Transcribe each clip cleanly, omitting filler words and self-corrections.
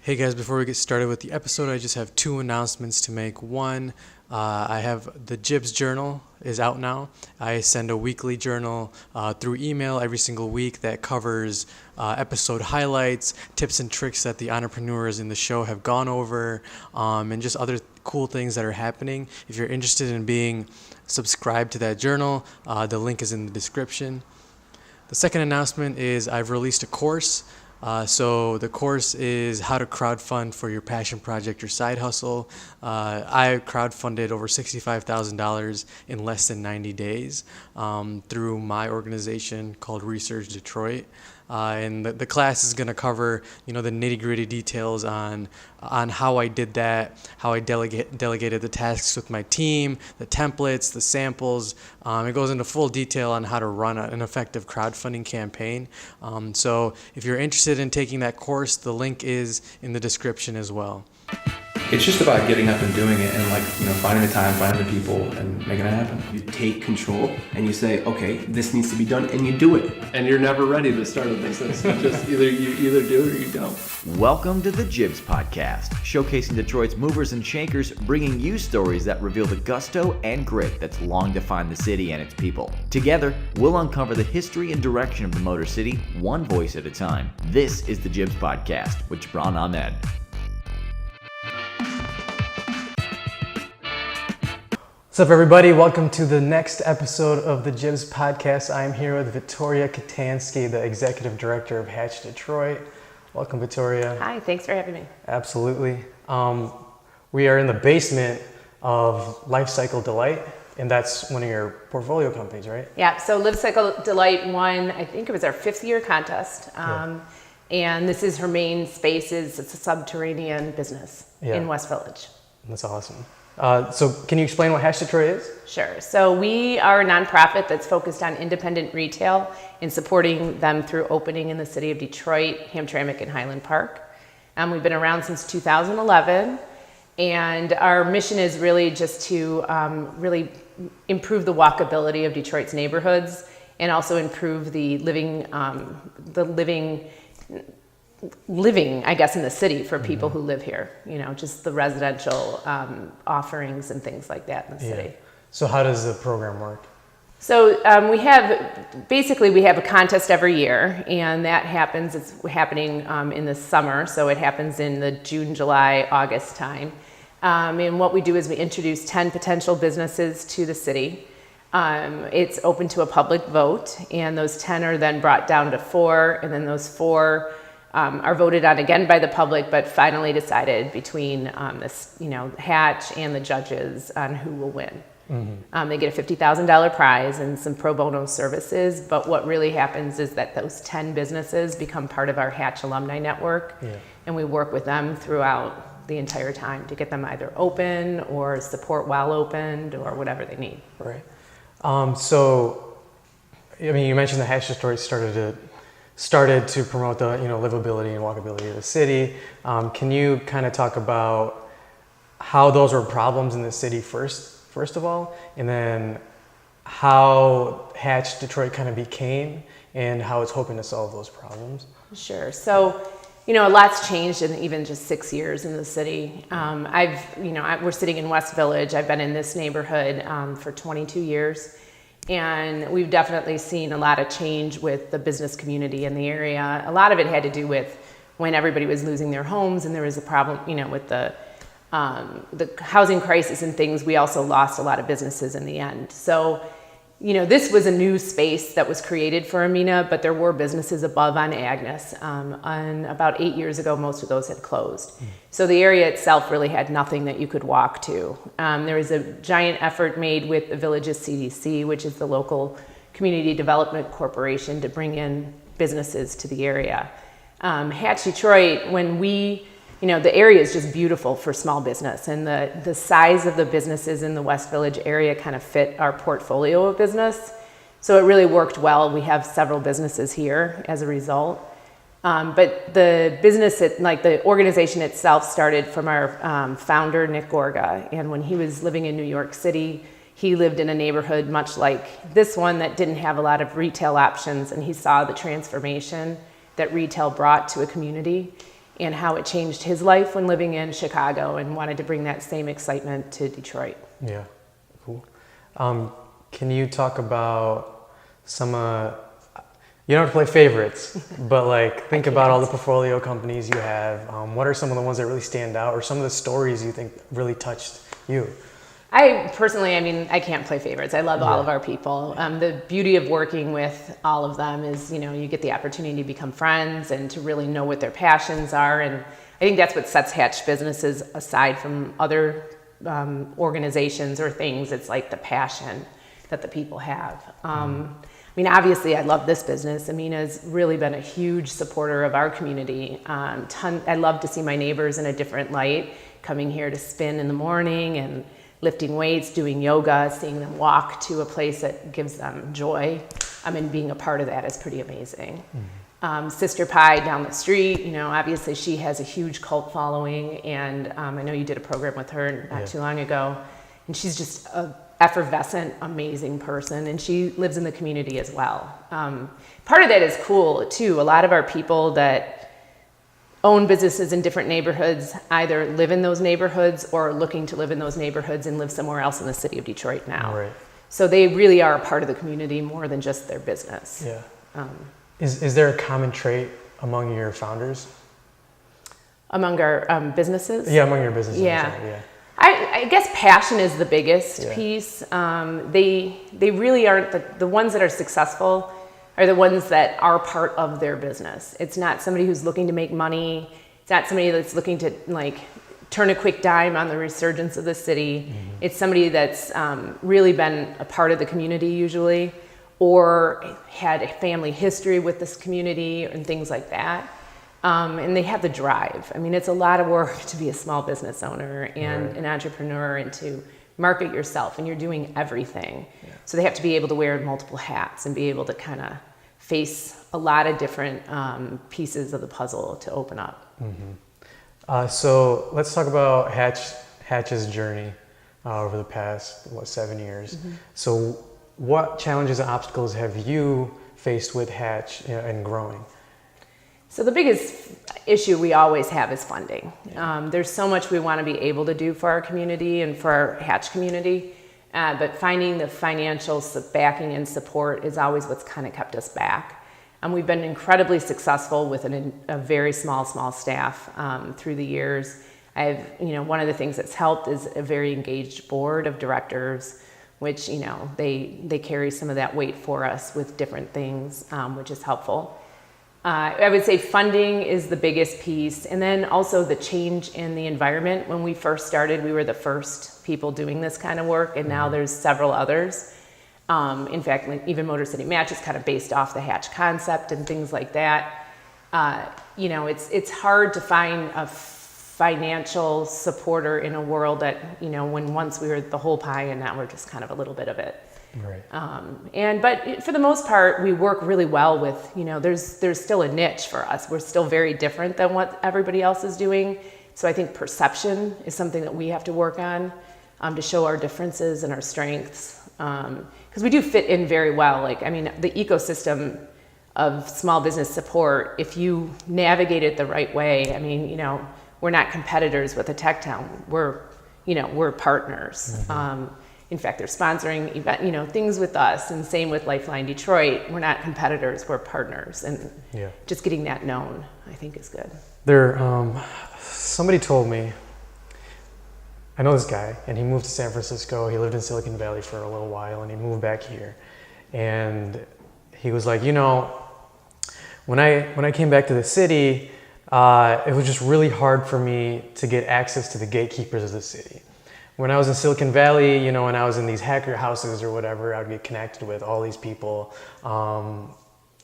Hey guys, before we get started with the episode, I just have two announcements to make. One, I have the Jibs Journal is out now. I send a weekly journal through email every single week that covers episode highlights, tips and tricks that the entrepreneurs in the show have gone over, and just other cool things that are happening. If you're interested in being subscribed to that journal, the link is in the description. The second announcement is I've released a course. So the course is how to crowdfund for your passion project, your side hustle. I crowdfunded over $65,000 in less than 90 days through my organization called Research Detroit. And the class is going to cover, the nitty-gritty details on how I did that, how I delegated the tasks with my team, the templates, the samples. It goes into full detail on how to run an effective crowdfunding campaign. So if you're interested in taking that course, the link is in the description as well. It's just about getting up and doing it and finding the time, finding the people, and making it happen. You take control and you say, okay, this needs to be done, and you do it. And you're never ready to start a business. You either do it or you don't. Welcome to the Jibs Podcast, showcasing Detroit's movers and shakers, bringing you stories that reveal the gusto and grit that's long defined the city and its people. Together, we'll uncover the history and direction of the Motor City, one voice at a time. This is the Jibs Podcast with Jibran Ahmed. What's up, everybody? Welcome to the next episode of the Jibs Podcast. I'm here with Victoria Katansky, the Executive Director of Hatch Detroit. Welcome, Victoria. Hi, thanks for having me. Absolutely. We are in the basement of Lifecycle Delight, and that's one of your portfolio companies, right? Yeah, so Lifecycle Delight won, I think it was our 5th year contest. And this is her main space. It's a subterranean business in West Village. That's awesome. So can you explain what Hatch Detroit is? Sure. So we are a nonprofit that's focused on independent retail and supporting them through opening in the city of Detroit, Hamtramck, and Highland Park. We've been around since 2011, and our mission is really just to really improve the walkability of Detroit's neighborhoods and also improve the living, I guess, in the city for people who live here, just the residential offerings and things like that in the city. So how does the program work? So we have a contest every year, and it's happening in the summer. So it happens in the June, July, August time. And what we do is we introduce 10 potential businesses to the city. It's open to a public vote, and those 10 are then brought down to 4, and then those 4 are voted on again by the public, but finally decided between Hatch and the judges on who will win. Mm-hmm. They get a $50,000 prize and some pro bono services, but what really happens is that those 10 businesses become part of our Hatch alumni network, and we work with them throughout the entire time to get them either open or support while opened or whatever they need. Right. You mentioned the Hatch Detroit started to promote the livability and walkability of the city. Can you kind of talk about how those were problems in the city first of all, and then how Hatch Detroit kind of became and how it's hoping to solve those problems? Sure. So, a lot's changed in even just 6 years in the city. We're sitting in West Village. I've been in this neighborhood for 22 years. And we've definitely seen a lot of change with the business community in the area. A lot of it had to do with when everybody was losing their homes and there was a problem, with the housing crisis and things. We also lost a lot of businesses in the end. So, this was a new space that was created for Amina, but there were businesses above on Agnes. And about 8 years ago, most of those had closed. So the area itself really had nothing that you could walk to. There was a giant effort made with the village's CDC, which is the local community development corporation, to bring in businesses to the area. Hatch Detroit, the area is just beautiful for small business, and the size of the businesses in the West Village area kind of fit our portfolio of business. So it really worked well. We have several businesses here as a result. But the the organization itself started from our founder, Nick Gorga. And when he was living in New York City, he lived in a neighborhood much like this one that didn't have a lot of retail options. And he saw the transformation that retail brought to a community. and how it changed his life when living in Chicago, and wanted to bring that same excitement to Detroit. Yeah, cool. Can you talk about some, you don't have to play favorites, but like think about all the portfolio companies you have. What are some of the ones that really stand out, or some of the stories you think really touched you? I personally, I can't play favorites. I love all of our people. The beauty of working with all of them is, you get the opportunity to become friends and to really know what their passions are. And I think that's what sets Hatch businesses aside from other organizations or things. It's like the passion that the people have. Obviously, I love this business. Amina's really been a huge supporter of our community. I love to see my neighbors in a different light, coming here to spin in the morning and lifting weights, doing yoga, seeing them walk to a place that gives them joy. And being a part of that is pretty amazing. Sister Pie down the street, obviously she has a huge cult following, and I know you did a program with her not too long ago, and she's just a effervescent, amazing person, and she lives in the community as well. Part of that is cool too. A lot of our people that own businesses in different neighborhoods either live in those neighborhoods or are looking to live in those neighborhoods and live somewhere else in the city of Detroit now. Right. So they really are a part of the community more than just their business. Yeah. Is there a common trait among your founders? Among our businesses? Yeah, among your businesses. Yeah. Sorry, yeah. I guess passion is the biggest piece. They really aren't the ones that are successful are the ones that are part of their business. It's not somebody who's looking to make money. It's not somebody that's looking to turn a quick dime on the resurgence of the city. It's somebody that's really been a part of the community usually, or had a family history with this community and things like that. And they have the drive. It's a lot of work to be a small business owner and an entrepreneur and to market yourself, and you're doing everything. So they have to be able to wear multiple hats and be able to kind of face a lot of different pieces of the puzzle to open up. So let's talk about Hatch's journey over the past 7 years. So what challenges and obstacles have you faced with Hatch and growing? So the biggest issue we always have is funding. There's so much we want to be able to do for our community and for our Hatch community, but finding the financial backing and support is always what's kind of kept us back. And we've been incredibly successful with a very small staff through the years. One of the things that's helped is a very engaged board of directors, which they carry some of that weight for us with different things, which is helpful. I would say funding is the biggest piece, and then also the change in the environment. When we first started, we were the first people doing this kind of work, and now there's several others. In fact, even Motor City Match is kind of based off the Hatch concept and things like that. It's hard to find a financial supporter in a world that, when once we were the whole pie and now we're just kind of a little bit of it. Right. But for the most part, we work really well with, there's still a niche for us. We're still very different than what everybody else is doing. So I think perception is something that we have to work on to show our differences and our strengths. Because we do fit in very well. The ecosystem of small business support, if you navigate it the right way, we're not competitors with a tech town. We're partners. In fact, they're sponsoring event, things with us, and same with Lifeline Detroit. We're not competitors, we're partners, and just getting that known, I think, is good. Somebody told me, I know this guy, and he moved to San Francisco. He lived in Silicon Valley for a little while, and he moved back here. And he was like, when I came back to the city, it was just really hard for me to get access to the gatekeepers of the city. When I was in Silicon Valley, when I was in these hacker houses or whatever, I would get connected with all these people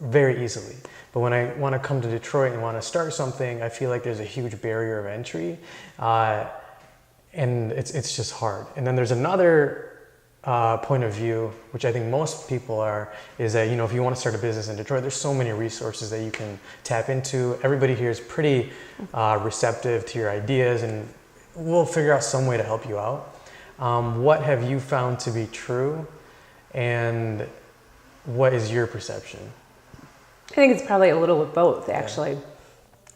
very easily. But when I want to come to Detroit and want to start something, I feel like there's a huge barrier of entry, and it's just hard. And then there's another point of view, which I think most people is that, if you want to start a business in Detroit, there's so many resources that you can tap into. Everybody here is pretty receptive to your ideas, and we'll figure out some way to help you out. What have you found to be true, and what is your perception? I think it's probably a little of both, actually.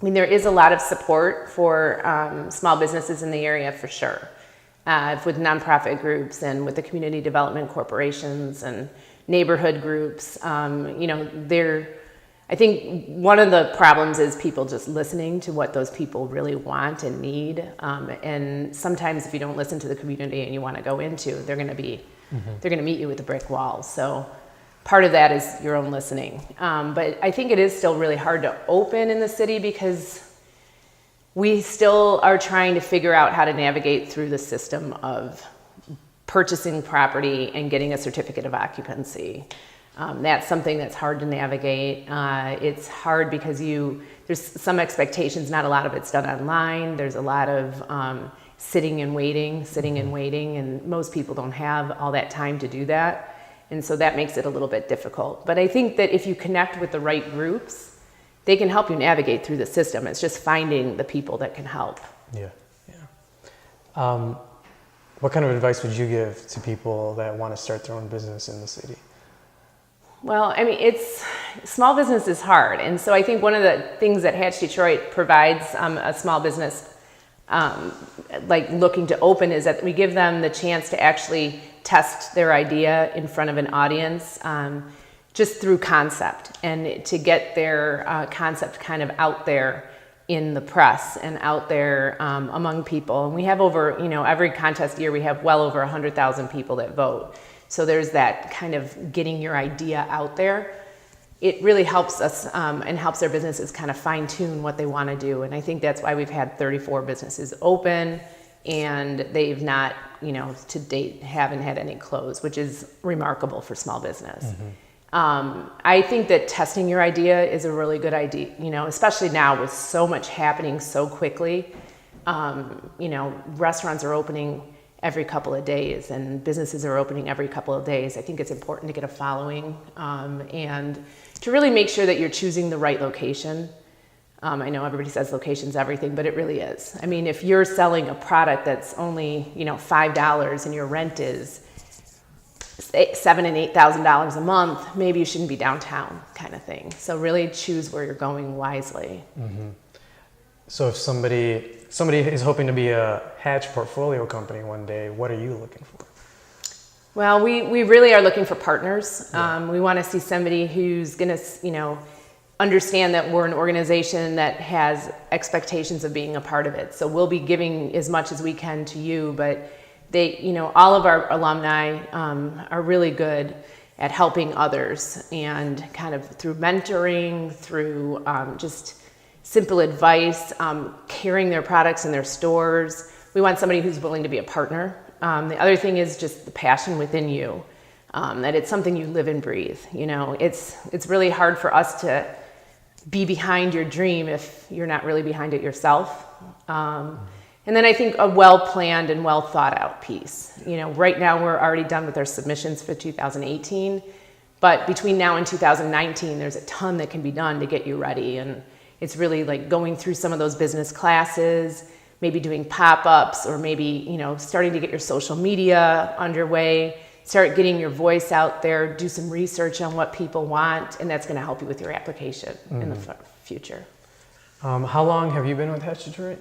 I mean, there is a lot of support for small businesses in the area for sure, with nonprofit groups and with the community development corporations and neighborhood groups. I think one of the problems is people just listening to what those people really want and need. And sometimes if you don't listen to the community and you want to go into, they're going to meet you with a brick wall. So part of that is your own listening. But I think it is still really hard to open in the city because we still are trying to figure out how to navigate through the system of purchasing property and getting a certificate of occupancy. That's something that's hard to navigate. It's hard because there's some expectations, not a lot of it's done online. There's a lot of sitting and waiting, and most people don't have all that time to do that. And so that makes it a little bit difficult. But I think that if you connect with the right groups, they can help you navigate through the system. It's just finding the people that can help. Yeah. What kind of advice would you give to people that want to start their own business in the city? Well, I mean, small business is hard. And so I think one of the things that Hatch Detroit provides a small business like looking to open is that we give them the chance to actually test their idea in front of an audience just through concept, and to get their concept kind of out there in the press and out there among people. And we have over, every contest year we have well over 100,000 people that vote. So there's that kind of getting your idea out there. It really helps us and helps our businesses kind of fine tune what they want to do. And I think that's why we've had 34 businesses open, and they've not, to date, haven't had any close, which is remarkable for small business. Mm-hmm. I think that testing your idea is a really good idea, especially now with so much happening so quickly. Restaurants are opening every couple of days and businesses are opening every couple of days. I think it's important to get a following and to really make sure that you're choosing the right location. I know everybody says location's everything, but it really is. I mean, if you're selling a product that's only, $5 and your rent is $7,000 and $8,000 a month, maybe you shouldn't be downtown, kind of thing. So really choose where you're going wisely. Mm-hmm. So if somebody is hoping to be a Hatch portfolio company one day, what are you looking for? Well, we really are looking for partners. Yeah. We want to see somebody who's going to, understand that we're an organization that has expectations of being a part of it. So we'll be giving as much as we can to you, but all of our alumni are really good at helping others, and kind of through mentoring, through just simple advice, carrying their products in their stores. We want somebody who's willing to be a partner. The other thing is just the passion within you, that it's something you live and breathe. It's really hard for us to be behind your dream if you're not really behind it yourself. And then I think a well-planned and well-thought-out piece. Right now we're already done with our submissions for 2018, but between now and 2019, there's a ton that can be done to get you ready. And it's really like going through some of those business classes, maybe doing pop-ups, or maybe, starting to get your social media underway, start getting your voice out there, do some research on what people want, and that's going to help you with your application in the future. How long have you been with Hatch Detroit?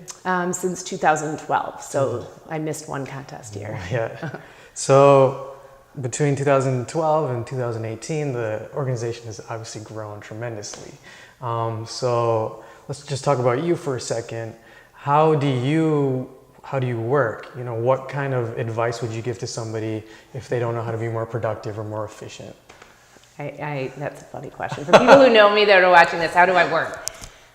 Since 2012, so I missed one contest year. Yeah. So between 2012 and 2018, the organization has obviously grown tremendously. So let's just talk about you for a second. How do you work? What kind of advice would you give to somebody if they don't know how to be more productive or more efficient? That's a funny question. For people who know me that are watching this, how do I work?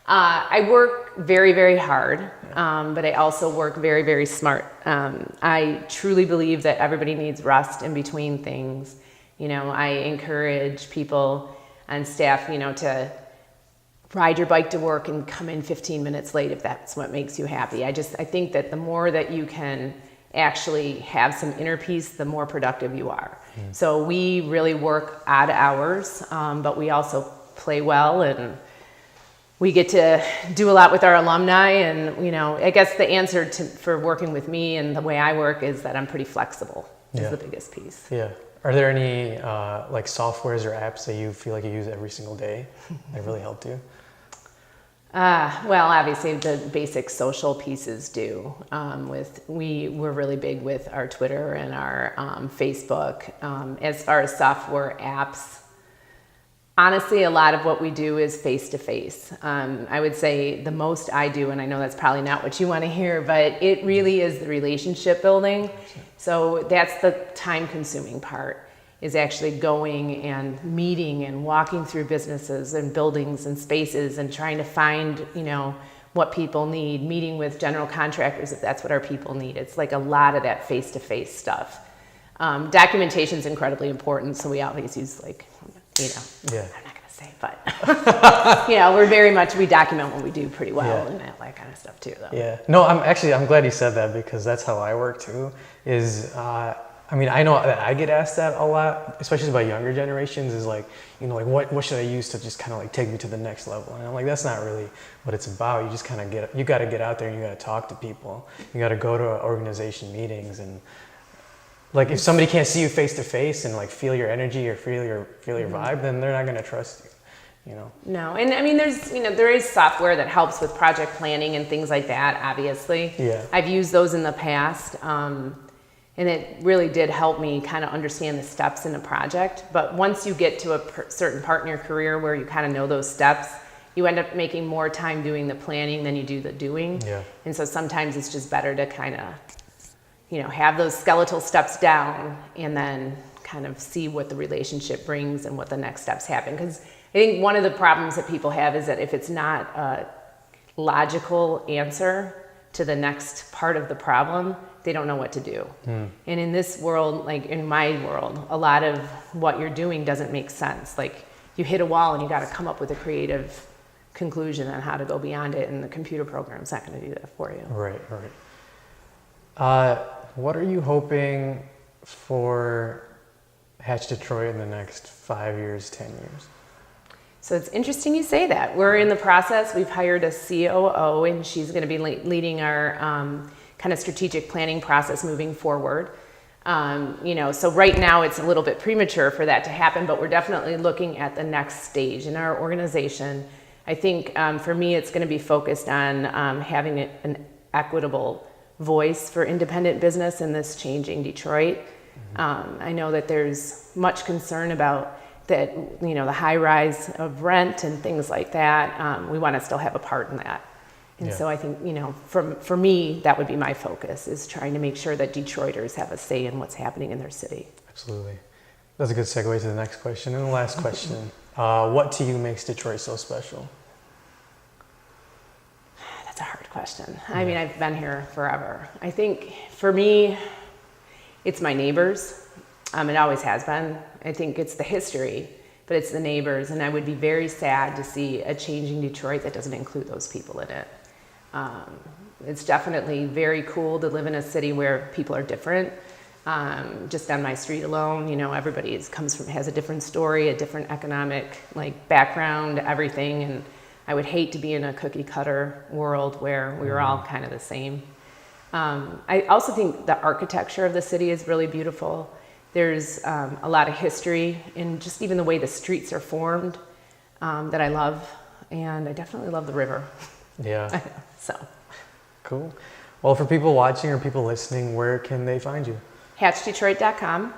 I work very, very hard, but I also work very, very smart. I truly believe that everybody needs rest in between things. I encourage people on staff, to ride your bike to work and come in 15 minutes late if that's what makes you happy. I think that the more that you can actually have some inner peace, the more productive you are. So we really work odd hours, but we also play well, and we get to do a lot with our alumni. And, I guess the answer for working with me and the way I work is that I'm pretty flexible. Is the biggest piece. Yeah. Are there any softwares or apps that you feel like you use every single day that really helped you? Well, obviously the basic social pieces do. We're really big with our Twitter and our Facebook. As far as software apps, honestly, a lot of what we do is face-to-face. I would say the most I do, and I know that's probably not what you want to hear, but it really is the relationship building. So that's the time-consuming part, is actually going and meeting and walking through businesses and buildings and spaces and trying to find, what people need, meeting with general contractors if that's what our people need. It's like a lot of that face-to-face stuff. Documentation is incredibly important, so we always use I'm not going to say, but, we document what we do pretty well and that kind of stuff too, though. Yeah. No, I'm glad you said that, because that's how I work too, I know that I get asked that a lot, especially by younger generations, is what should I use to just kind of take me to the next level? And I'm like, that's not really what it's about. You just kind of you got to get out there and you got to talk to people. You got to go to organization meetings, and if somebody can't see you face to face and feel your energy or feel your vibe, then they're not going to trust you. No, and there is software that helps with project planning and things like that, obviously. Yeah. I've used those in the past. And it really did help me kind of understand the steps in a project. But once you get to a certain part in your career where you kind of know those steps, you end up making more time doing the planning than you do the doing. Yeah. And so sometimes it's just better to kind of, have those skeletal steps down and then kind of see what the relationship brings and what the next steps happen. Because I think one of the problems that people have is that if it's not a logical answer to the next part of the problem, they don't know what to do. And in this world, in my world, a lot of what you're doing doesn't make sense. You hit a wall and you got to come up with a creative conclusion on how to go beyond it, and the computer program's not going to do that for you. Right. What are you hoping for Hatch Detroit in the next 5 years, 10 years? So it's interesting you say that. We're in the process. We've hired a COO, and she's going to be leading our kind of strategic planning process moving forward. So right now it's a little bit premature for that to happen, but we're definitely looking at the next stage in our organization. I think for me, it's going to be focused on having an equitable voice for independent business in this changing Detroit. I know that there's much concern about that, the high rise of rent and things like that. We want to still have a part in that. And so I think, for me, that would be my focus, is trying to make sure that Detroiters have a say in what's happening in their city. Absolutely. That's a good segue to the next question. And the last question, what to you makes Detroit so special? That's a hard question. I mean, I've been here forever. I think for me, it's my neighbors. It always has been. I think it's the history, but it's the neighbors. And I would be very sad to see a changing Detroit that doesn't include those people in it. It's definitely very cool to live in a city where people are different. Just on my street alone, everybody has a different story, a different economic background, everything. And I would hate to be in a cookie cutter world where we were all kind of the same. I also think the architecture of the city is really beautiful. There's a lot of history in just even the way the streets are formed that I love. And I definitely love the river. Yeah. So. Cool. Well, for people watching or people listening, where can they find you? HatchDetroit.com.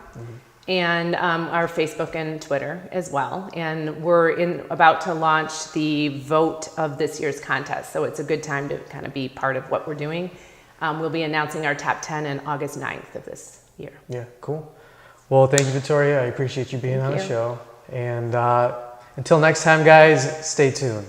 And our Facebook and Twitter as well. And we're about to launch the vote of this year's contest. So it's a good time to kind of be part of what we're doing. We'll be announcing our top 10 on August 9th of this year. Yeah, cool. Well, thank you, Victoria. I appreciate you being on the show. And until next time, guys, stay tuned.